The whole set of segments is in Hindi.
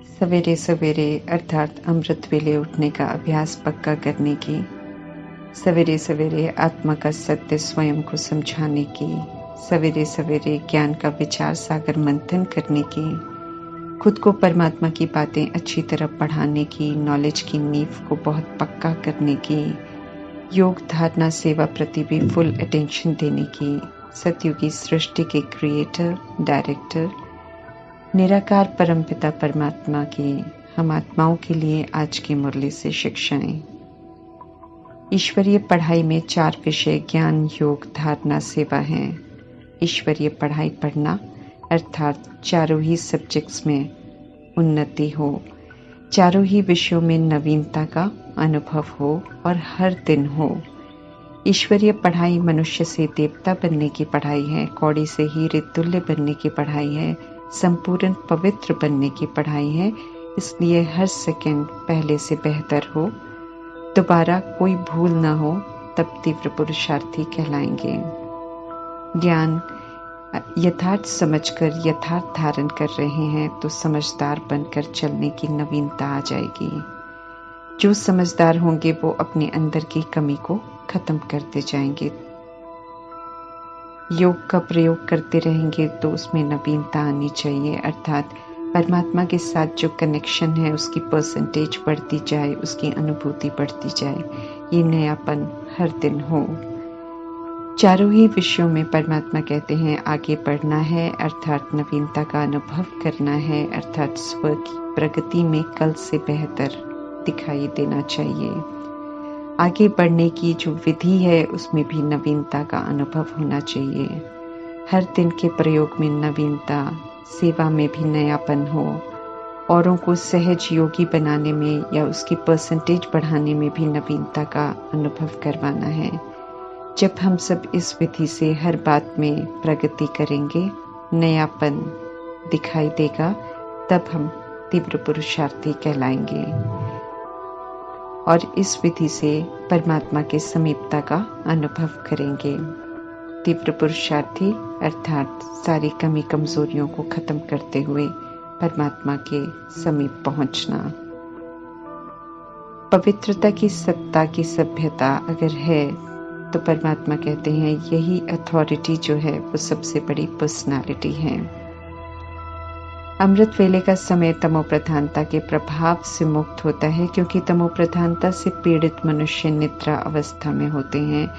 सवेरे सवेरे अर्थात अमृत वेले उठने का अभ्यास पक्का करने की, सवेरे सवेरे आत्मा का सत्य स्वयं को समझाने की, सवेरे सवेरे ज्ञान का विचार सागर मंथन करने की, खुद को परमात्मा की बातें अच्छी तरह पढ़ाने की, नॉलेज की नींव को बहुत पक्का करने की, योग धारणा सेवा प्रति भी फुल अटेंशन देने की, सतयुगी सृष्टि के क्रिएटर डायरेक्टर निराकार परमपिता परमात्मा की हम आत्माओं के लिए आज की मुरली से शिक्षाएं। ईश्वरीय पढ़ाई में 4 विषय ज्ञान योग धारणा सेवा हैं। ईश्वरीय पढ़ाई पढ़ना अर्थात चारों ही सब्जेक्ट्स में उन्नति हो, चारों ही विषयों में नवीनता का अनुभव हो और हर दिन हो। ईश्वरीय पढ़ाई मनुष्य से देवता बनने की पढ़ाई है, कौड़ी से हीरे तुल्य बनने की पढ़ाई है, संपूर्ण पवित्र बनने की पढ़ाई है। इसलिए हर सेकंड पहले से बेहतर हो, दोबारा कोई भूल ना हो, तब तीव्र पुरुषार्थी कहलाएंगे। ज्ञान यथार्थ समझकर यथार्थ धारण कर रहे हैं तो समझदार बनकर चलने की नवीनता आ जाएगी। जो समझदार होंगे वो अपने अंदर की कमी को खत्म करते जाएंगे। योग का प्रयोग करते रहेंगे तो उसमें नवीनता आनी चाहिए, अर्थात परमात्मा के साथ जो कनेक्शन है उसकी परसेंटेज बढ़ती जाए, उसकी अनुभूति बढ़ती जाए, ये नयापन हर दिन हो। चारों ही विषयों में परमात्मा कहते हैं आगे बढ़ना है, अर्थात नवीनता का अनुभव करना है, अर्थात स्व की प्रगति में कल से बेहतर दिखाई देना चाहिए। आगे बढ़ने की जो विधि है उसमें भी नवीनता का अनुभव होना चाहिए। हर दिन के प्रयोग में नवीनता, सेवा में भी नयापन हो, औरों को सहज योगी बनाने में या उसकी परसेंटेज बढ़ाने में भी नवीनता का अनुभव करवाना है। जब हम सब इस विधि से हर बात में प्रगति करेंगे, नयापन दिखाई देगा, तब हम तीव्र पुरुषार्थी कहलाएंगे और इस विधि से परमात्मा के समीपता का अनुभव करेंगे। तीव्र पुरुषार्थी अर्थात सारी कमी कमजोरियों को खत्म करते हुए परमात्मा के समीप पहुंचना। पवित्रता की सत्ता की सभ्यता अगर है तो परमात्मा कहते हैं यही अथॉरिटी जो है वो सबसे बड़ी पर्सनालिटी है। अमृत वेले का समय तमो प्रधानता के प्रभाव से मुक्त होता है, क्योंकि तमो प्रधानता से पीड़ित मनुष्य निद्रा अवस्था में होते हैं।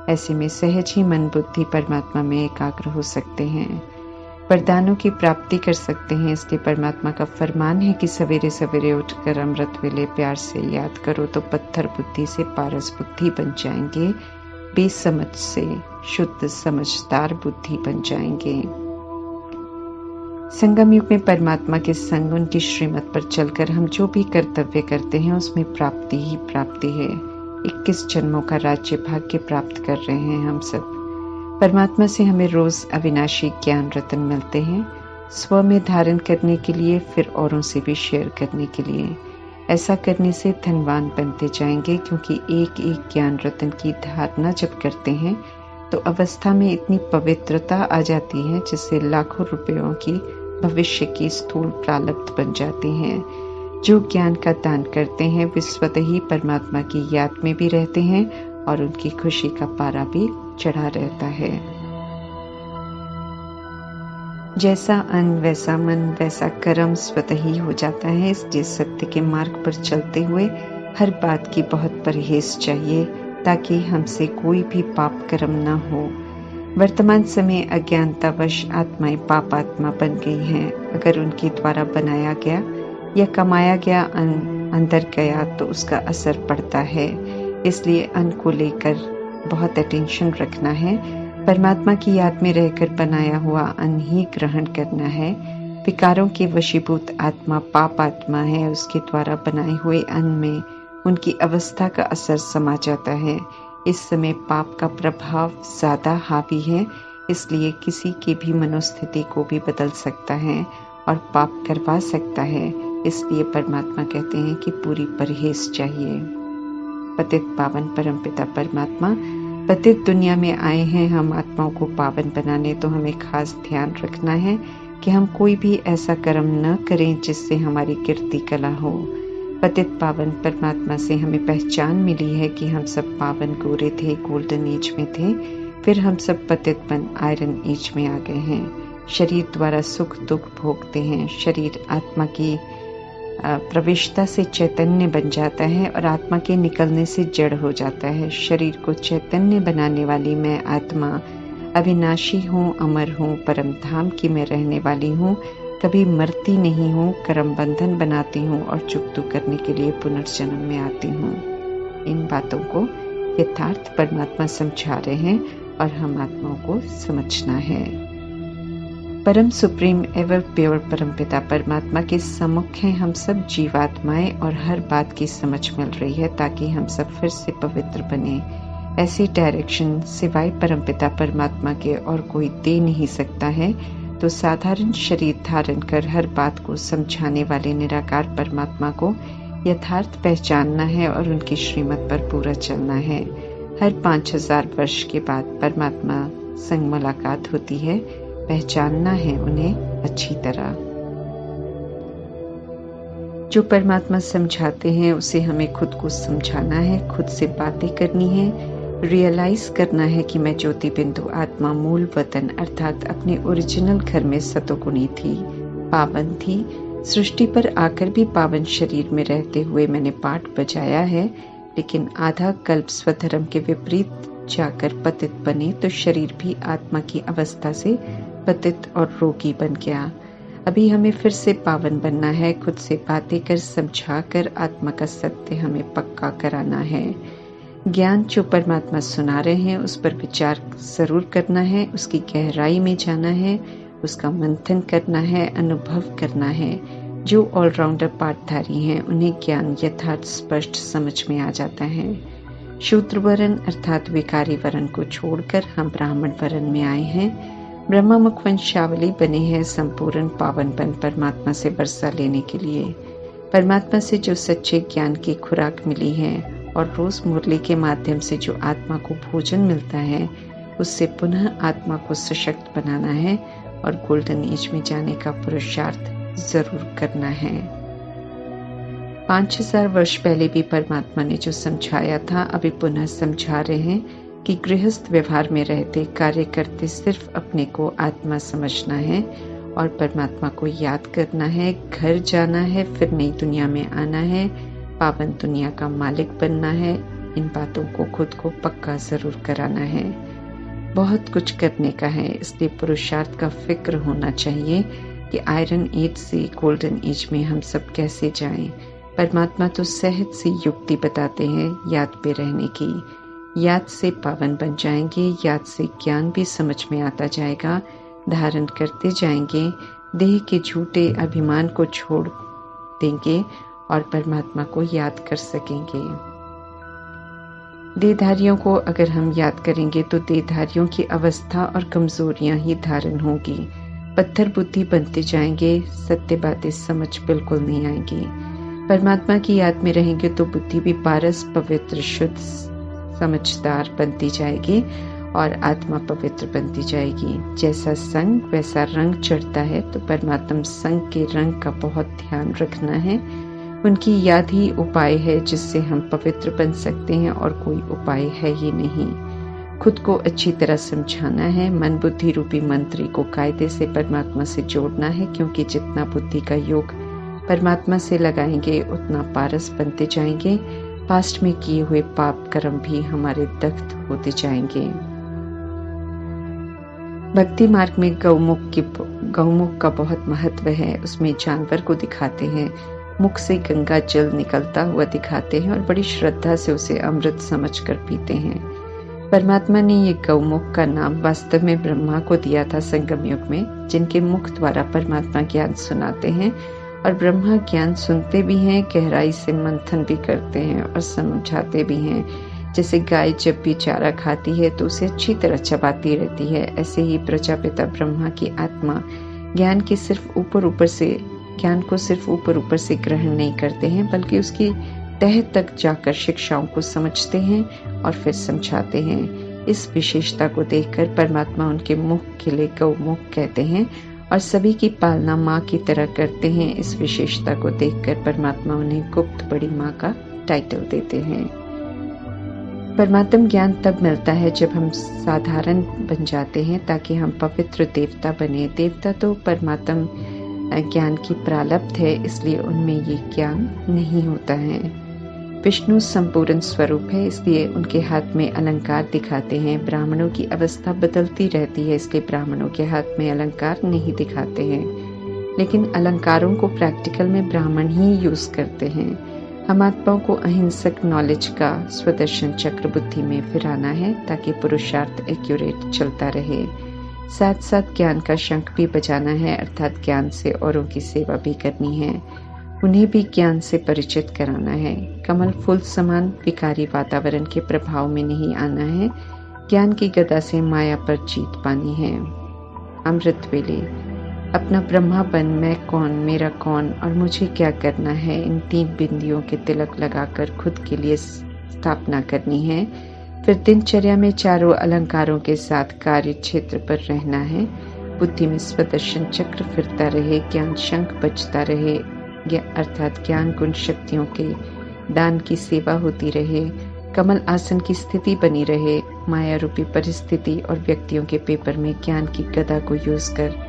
ऐसे में सहज ही मन बुद्धि परमात्मा में एकाग्र हो सकते हैं, वरदानों की प्राप्ति कर सकते हैं। इसलिए परमात्मा का फरमान है कि सवेरे सवेरे उठकर अमृत वेले प्यार से याद करो तो पत्थर बुद्धि से पारस बुद्धि बन जाएंगे, बेसमझ से शुद्ध समझदार बुद्धि बन जाएंगे। संगम युग में परमात्मा के संग उनकी श्रीमत पर चलकर हम जो भी कर्तव्य करते हैं उसमें प्राप्ति ही प्राप्ति है। 21 जन्मों का राज्य भाग्य प्राप्त कर रहे हैं हम सब। परमात्मा से हमें रोज अविनाशी ज्ञान रत्न मिलते हैं, स्व में धारण करने के लिए, फिर औरों से भी शेयर करने के लिए। ऐसा करने से धनवान बनते जाएंगे, क्योंकि एक एक ज्ञान रत्न की धारणा जब करते हैं तो अवस्था में इतनी पवित्रता आ जाती है जिससे लाखों रुपयों की भविष्य की स्थूल प्रारब्ध बन जाती हैं। जो ज्ञान का दान करते हैं वे स्वतः ही परमात्मा की याद में भी रहते हैं और उनकी खुशी का पारा भी चढ़ा रहता है। जैसा अन्न वैसा मन वैसा कर्म स्वतः ही हो जाता है। इसलिए सत्य के मार्ग पर चलते हुए हर बात की बहुत परहेज चाहिए, ताकि हमसे कोई भी पाप कर्म न हो। वर्तमान समय अज्ञानतावश आत्माएं पापात्मा बन गई हैं। अगर उनके द्वारा बनाया गया या कमाया गया अन्न अंदर गया तो उसका असर पड़ता है। इसलिए अन्न को लेकर बहुत अटेंशन रखना है। परमात्मा की याद में रहकर बनाया हुआ अन्न ही ग्रहण करना है। विकारों के वशीभूत आत्मा पाप आत्मा है, उसके द्वारा बनाए हुए अन्न में उनकी अवस्था का असर समा जाता है। इस समय पाप का प्रभाव ज्यादा हावी है, इसलिए किसी की भी मनोस्थिति को भी बदल सकता है और पाप करवा सकता है। इसलिए परमात्मा कहते हैं कि पूरी परहेज चाहिए। पतित पावन परमपिता परमात्मा पतित दुनिया में आए हैं हम आत्माओं को पावन बनाने, तो हमें खास ध्यान रखना है कि हम कोई भी ऐसा कर्म न करें जिससे हमारी कीर्ति कला हो। पतित पावन परमात्मा से हमें पहचान मिली है कि हम सब पावन गोरे थे, गोल्डन एज में थे, फिर हम सब पतित बन आयरन एज में आ गए हैं। शरीर द्वारा सुख दुख भोगते हैं। शरीर आत्मा की प्रविष्टता से चैतन्य बन जाता है और आत्मा के निकलने से जड़ हो जाता है। शरीर को चैतन्य बनाने वाली मैं आत्मा अविनाशी हूँ, अमर हूँ, परम धाम की मैं रहने वाली हूँ, कभी मरती नहीं हूँ, कर्म बंधन बनाती हूँ और चुकतू करने के लिए पुनर्जन्म में आती हूँ। इन बातों को यथार्थ परमात्मा समझा रहे हैं और हम आत्माओं को समझना है। परम सुप्रीम एवर प्योर परमपिता परमात्मा के सम्मुख हैं हम सब जीवात्माएं और हर बात की समझ मिल रही है ताकि हम सब फिर से पवित्र बने। ऐसी डायरेक्शन सिवाय परमपिता परमात्मा के और कोई दे नहीं सकता है। तो साधारण शरीर धारण कर हर बात को समझाने वाले निराकार परमात्मा को यथार्थ पहचानना है और उनकी श्रीमत पर पूरा चलना है। हर 5000 वर्ष के बाद परमात्मा संग मुलाकात होती है। पहचानना है उन्हें अच्छी तरह। जो परमात्मा समझाते हैं उसे हमें खुद को समझाना है, खुद से बातें करनी है, रियलाइज करना है कि मैं ज्योति बिंदु आत्मा मूल वतन अर्थात अपने ओरिजिनल घर में सतोगुणी थी, पावन थी। सृष्टि पर आकर भी पावन शरीर में रहते हुए मैंने पाठ बजाया है, लेकिन आधा कल्प स्वधर्म के विपरीत जाकर पतित बने तो शरीर भी आत्मा की अवस्था से पतित और रोगी बन गया। अभी हमें फिर से पावन बनना है। खुद से बातें कर समझा कर आत्मा का सत्य हमें पक्का कराना है। ज्ञान जो परमात्मा सुना रहे हैं उस पर विचार जरूर करना है, उसकी गहराई में जाना है, उसका मंथन करना है, अनुभव करना है। जो ऑलराउंडर पाठधारी हैं उन्हें ज्ञान यथार्थ स्पष्ट समझ में आ जाता है। शूद्र वर्ण अर्थात विकारी वर्ण को छोड़कर हम ब्राह्मण वर्ण में आए हैं। ब्रह्मा मुख वंशावली बने हैं संपूर्ण पावनपन परमात्मा से वर्षा लेने के लिए। परमात्मा से जो सच्चे ज्ञान की खुराक मिली है और रोज मुरली के माध्यम से जो आत्मा को भोजन मिलता है उससे पुनः आत्मा को सशक्त बनाना है और गोल्डन एज में जाने का पुरुषार्थ जरूर करना है। 5000 वर्ष पहले भी परमात्मा ने जो समझाया था अभी पुनः समझा रहे हैं कि गृहस्थ व्यवहार में रहते कार्य करते सिर्फ अपने को आत्मा समझना है और परमात्मा को याद करना है, घर जाना है, फिर नई दुनिया में आना है, पावन दुनिया का मालिक बनना है। इन बातों को खुद को पक्का जरूर कराना है। बहुत कुछ करने का है, इसलिए पुरुषार्थ का फिक्र होना चाहिए कि आयरन एज से गोल्डन एज में हम सब कैसे जाएं। परमात्मा तो सहज सी युक्ति बताते हैं याद पे रहने की। याद से पावन बन जाएंगे, याद से ज्ञान भी समझ में आता जाएगा, धारण करते जाएंगे, देह के झूठे अभिमान को छोड़ देंगे और परमात्मा को याद कर सकेंगे। देहधारियों को अगर हम याद करेंगे तो देहधारियों की अवस्था और कमजोरियां ही धारण होगी। पत्थर बुद्धि बनते जाएंगे, सत्य बातें समझ बिल्कुल नहीं आएंगी। परमात्मा की याद में रहेंगे तो बुद्धि भी पारस पवित्र शुद्ध समझदार बनती जाएगी और आत्मा पवित्र बनती जाएगी। जैसा संग वैसा रंग चढ़ता है, तो परमात्मा संग के रंग का बहुत ध्यान रखना है। उनकी याद ही उपाय है जिससे हम पवित्र बन सकते हैं और कोई उपाय है ही नहीं। खुद को अच्छी तरह समझाना है। मन बुद्धि रूपी मंत्री को कायदे से परमात्मा से जोड़ना है, क्योंकि जितना बुद्धि का योग परमात्मा से लगाएंगे उतना पारस बनते जाएंगे। पास्ट में किए हुए पाप कर्म भी हमारे दग्ध होते जाएंगे। भक्ति मार्ग में गौमुख का बहुत महत्व है। उसमें जानवर को दिखाते हैं, मुख से गंगा जल निकलता हुआ दिखाते हैं और बड़ी श्रद्धा से उसे अमृत समझकर पीते हैं। परमात्मा ने ये गौमुख का नाम वास्तव में ब्रह्मा को दिया था संगम युग में, जिनके मुख द्वारा परमात्मा ज्ञान सुनाते हैं और ब्रह्मा ज्ञान सुनते भी हैं, गहराई से मंथन भी करते हैं और समझाते भी हैं। जैसे गाय जब भी चारा खाती है तो उसे अच्छी तरह चबाती रहती है, ऐसे ही प्रजापिता ब्रह्मा की आत्मा ज्ञान को सिर्फ ऊपर ऊपर से ग्रहण नहीं करते हैं, बल्कि उसकी तह तक जाकर शिक्षाओं को समझते हैं और फिर समझाते हैं। इस विशेषता को देखकर परमात्मा उनके मुख के लिए गौमुख कहते हैं और सभी की पालना माँ की तरह करते हैं। इस विशेषता को देखकर परमात्मा उन्हें गुप्त बड़ी माँ का टाइटल देते हैं। परमात्म ज्ञान तब मिलता है जब हम साधारण बन जाते हैं ताकि हम पवित्र देवता बने। देवता तो परमात्म ज्ञान की प्रारब्ध है, इसलिए उनमें ये ज्ञान नहीं होता है। विष्णु संपूर्ण स्वरूप है, इसलिए उनके हाथ में अलंकार दिखाते हैं। ब्राह्मणों की अवस्था बदलती रहती है, इसलिए ब्राह्मणों के हाथ में अलंकार नहीं दिखाते हैं। लेकिन अलंकारों को प्रैक्टिकल में ब्राह्मण ही यूज करते हैं। हम आत्माओं को अहिंसक नॉलेज का स्वदर्शन चक्र बुद्धि में फिराना है ताकि पुरुषार्थ एक्यूरेट चलता रहे। साथ साथ ज्ञान का शंख भी बजाना है, अर्थात ज्ञान से औरों की सेवा भी करनी है, उन्हें भी ज्ञान से परिचित कराना है। कमल फूल समान विकारी वातावरण के प्रभाव में नहीं आना है, ज्ञान की गदा से माया पर जीत पानी है। अमृत वेले अपना ब्रह्मापन, मैं कौन, मेरा कौन और मुझे क्या करना है, इन 3 बिंदियों के तिलक लगाकर खुद के लिए स्थापना करनी है। फिर दिनचर्या में चारों अलंकारों के साथ कार्य क्षेत्र पर रहना है। बुद्धि में स्वदर्शन चक्र फिरता रहे, ज्ञान शंख बजता रहे, अर्थात ज्ञान गुण शक्तियों के दान की सेवा होती रहे। कमल आसन की स्थिति बनी रहे। माया रूपी परिस्थिति और व्यक्तियों के पेपर में ज्ञान की गदा को यूज कर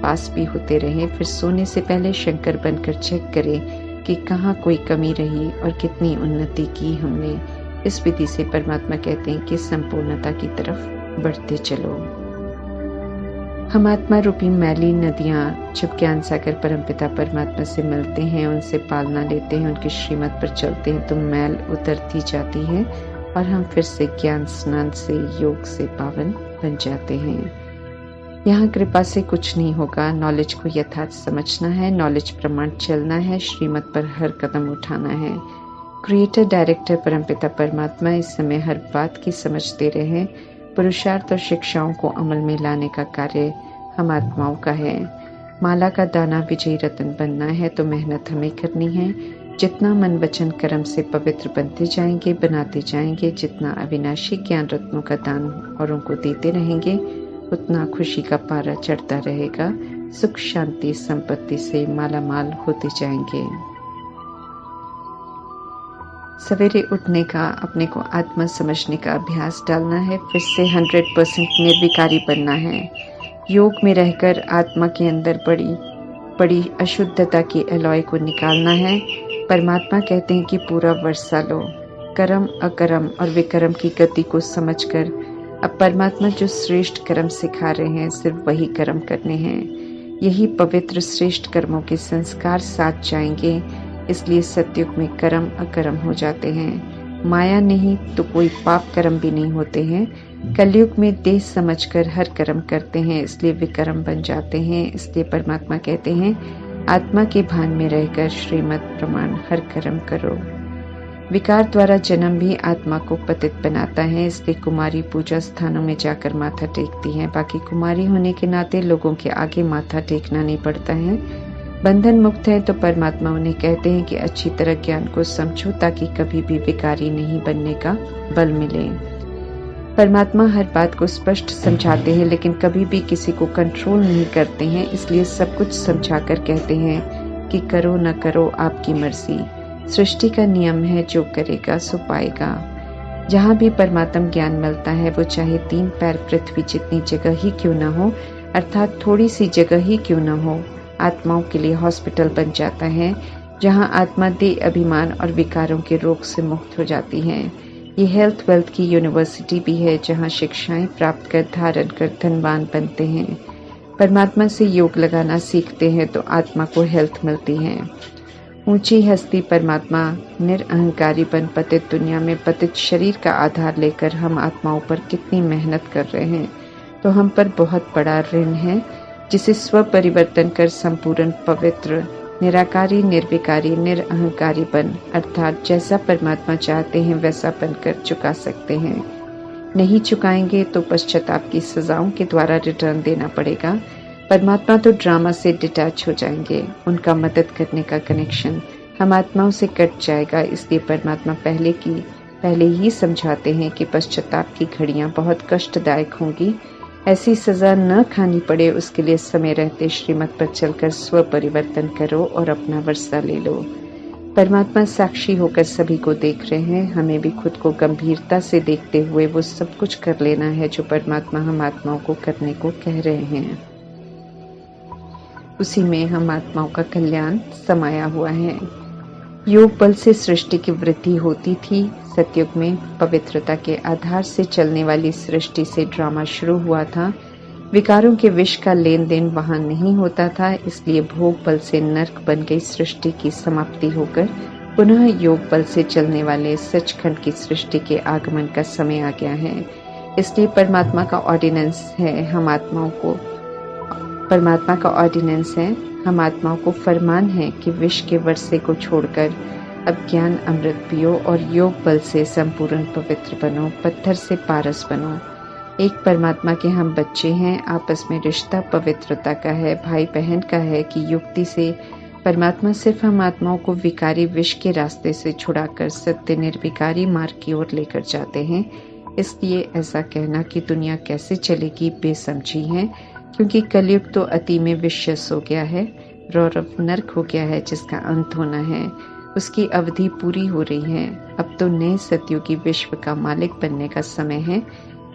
पास भी होते रहे। फिर सोने से पहले शंकर बनकर चेक करें कि कहाँ कोई कमी रही और कितनी उन्नति की हमने। इस विधि से परमात्मा कहते हैं कि संपूर्णता की तरफ बढ़ते चलो। हम आत्मा रूपी मैली नदियां जब ज्ञान सागर परमपिता परमात्मा से मिलते हैं, उनसे पालना लेते हैं, उनकी श्रीमत पर चलते हैं तो मैल उतरती जाती है और हम फिर से ज्ञान स्नान से, योग से पावन बन जाते हैं। यहाँ कृपा से कुछ नहीं होगा। नॉलेज को यथार्थ समझना है, नॉलेज प्रमाण चलना है, श्रीमत पर हर कदम उठाना है। क्रिएटर डायरेक्टर परमपिता परमात्मा इस समय हर बात की समझ दे रहे हैं। पुरुषार्थ और शिक्षाओं को अमल में लाने का कार्य हम आत्माओं का है। माला का दाना विजयी रत्न बनना है तो मेहनत हमें करनी है। जितना मन वचन कर्म से पवित्र बनते जाएंगे, बनाते जाएंगे, जितना अविनाशी ज्ञान रत्नों का दान औरों को देते रहेंगे, उतना खुशी का पारा चढ़ता रहेगा। सुख शांति संपत्ति से मालामाल होते जाएंगे। सवेरे उठने का, अपने को आत्मा समझने का अभ्यास डालना है। फिर से 100% निर्विकारी बनना है। योग में रहकर आत्मा के अंदर बड़ी अशुद्धता की अलॉय को निकालना है। परमात्मा कहते हैं कि पूरा वर्षा लो। कर्म अकर्म और विकर्म की गति को समझकर अब परमात्मा जो श्रेष्ठ कर्म सिखा रहे हैं, सिर्फ वही कर्म करने हैं। यही पवित्र श्रेष्ठ कर्मों के संस्कार साथ जाएंगे। इसलिए सतयुग में कर्म अकर्म हो जाते हैं। माया नहीं तो कोई पाप कर्म भी नहीं होते हैं। कलयुग में देह समझकर हर कर्म करते हैं, इसलिए विकर्म बन जाते हैं। इसलिए परमात्मा कहते हैं आत्मा के भान में रहकर श्रीमत प्रमाण हर कर्म करो। विकार द्वारा जन्म भी आत्मा को पतित बनाता है, इसलिए कुमारी पूजा स्थानों में जाकर माथा टेकती है। बाकी कुमारी होने के नाते लोगों के आगे माथा टेकना नहीं पड़ता है। बंधन मुक्त है तो परमात्मा उन्हें कहते हैं कि अच्छी तरह ज्ञान को समझो ताकि कभी भी विकारी नहीं बनने का बल मिले। परमात्मा हर बात को स्पष्ट समझाते हैं, लेकिन कभी भी किसी को कंट्रोल नहीं करते हैं। इसलिए सब कुछ समझाकर कहते हैं कि करो न करो आपकी मर्जी। सृष्टि का नियम है, जो करेगा सो पाएगा। जहाँ भी परमात्म ज्ञान मिलता है, वो चाहे 3 पैर पृथ्वी जितनी जगह ही क्यों न हो, अर्थात थोड़ी सी जगह ही क्यों न हो, आत्माओं के लिए हॉस्पिटल बन जाता है, जहाँ आत्मा देह अभिमान और विकारों के रोग से मुक्त हो जाती है। ये हेल्थ वेल्थ की यूनिवर्सिटी भी है, जहाँ शिक्षाएं प्राप्त कर धारण कर धनवान बनते हैं। परमात्मा से योग लगाना सीखते हैं तो आत्मा को हेल्थ मिलती है। ऊंची हस्ती परमात्मा निरअहंकारी बन पतित दुनिया में पतित शरीर का आधार लेकर हम आत्माओं पर कितनी मेहनत कर रहे हैं, तो हम पर बहुत बड़ा ऋण है, जिसे स्व परिवर्तन कर संपूर्ण पवित्र निराकारी निर्विकारी निरअहंकारी बन, अर्थात जैसा परमात्मा चाहते हैं वैसा बनकर चुका सकते हैं। नहीं चुकाएंगे तो पश्चाताप की सजाओं के द्वारा रिटर्न देना पड़ेगा। परमात्मा तो ड्रामा से डिटैच हो जाएंगे, उनका मदद करने का कनेक्शन हम आत्माओं से कट जाएगा। इसलिए परमात्मा पहले ही समझाते हैं कि पश्चाताप की घड़ियां बहुत कष्टदायक होंगी। ऐसी सजा न खानी पड़े उसके लिए समय रहते श्रीमत पर चलकर स्व परिवर्तन करो और अपना वर्षा ले लो। परमात्मा साक्षी होकर सभी को देख रहे हैं, हमें भी खुद को गंभीरता से देखते हुए वो सब कुछ कर लेना है जो परमात्मा हम आत्माओं को करने को कह रहे हैं। उसी में हम आत्माओं का कल्याण समाया हुआ है। योग बल से सृष्टि की वृद्धि होती थी। सतयुग में पवित्रता के आधार से चलने वाली सृष्टि से ड्रामा शुरू हुआ था। विकारों के विष का लेन देन वहां नहीं होता था, इसलिए भोग बल से नर्क बन गई सृष्टि की समाप्ति होकर पुनः योग बल से चलने वाले सचखंड की सृष्टि के आगमन का समय आ गया है। इसलिए परमात्मा का ऑर्डिनेंस है हम आत्माओं को फरमान है कि विष के वर्षे को छोड़कर अब ज्ञान अमृत पियो और योग बल से संपूर्ण पवित्र बनो, पत्थर से पारस बनो। एक परमात्मा के हम बच्चे हैं, आपस में रिश्ता पवित्रता का है, भाई बहन का है कि युक्ति से परमात्मा सिर्फ हम आत्माओं को विकारी विष के रास्ते से छुड़ाकर सत्य निर्विकारी मार्ग की ओर लेकर जाते हैं। इसलिए ऐसा कहना कि दुनिया कैसे चलेगी बेसमझी है, क्योंकि कलयुग तो अति में विश्वस हो गया है, रौरव नर्क हो गया है जिसका अंत होना है, उसकी अवधि पूरी हो रही है। अब तो नए सतयुगी विश्व का मालिक बनने का समय है,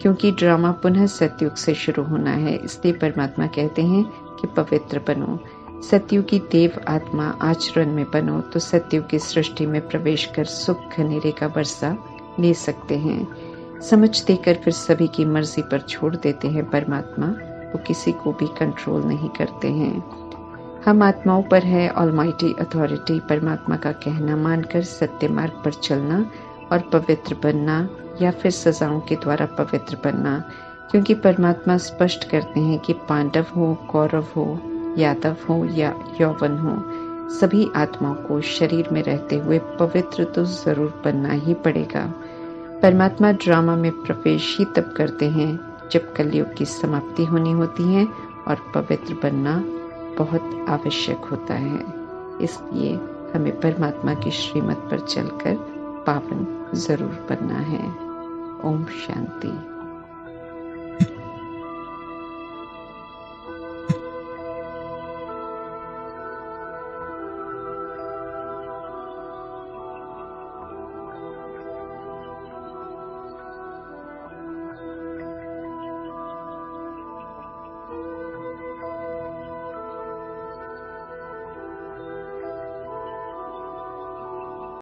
क्योंकि ड्रामा पुनः सतयुग से शुरू होना है। इसलिए परमात्मा कहते हैं कि पवित्र बनो, सतयुगी देव आत्मा आचरण में बनो, तो सतयुग की सृष्टि में प्रवेश कर सुख घनेरे का वर्षा ले सकते हैं। समझ देकर फिर सभी की मर्जी पर छोड़ देते हैं परमात्मा, वो किसी को भी कंट्रोल नहीं करते हैं। हम आत्माओं पर है ऑलमाइटी अथॉरिटी। परमात्मा का कहना मानकर सत्य मार्ग पर चलना और पवित्र बनना, या फिर सजाओं के द्वारा पवित्र बनना, क्योंकि परमात्मा स्पष्ट करते हैं कि पांडव हो, कौरव हो, यादव हो या यौवन हो, सभी आत्माओं को शरीर में रहते हुए पवित्र तो जरूर बनना ही पड़ेगा। परमात्मा ड्रामा में प्रवेश ही तब करते हैं जब कलयुग की समाप्ति होनी होती है और पवित्र बनना बहुत आवश्यक होता है। इसलिए हमें परमात्मा की श्रीमत पर चलकर पावन जरूर बनना है। ओम शांति।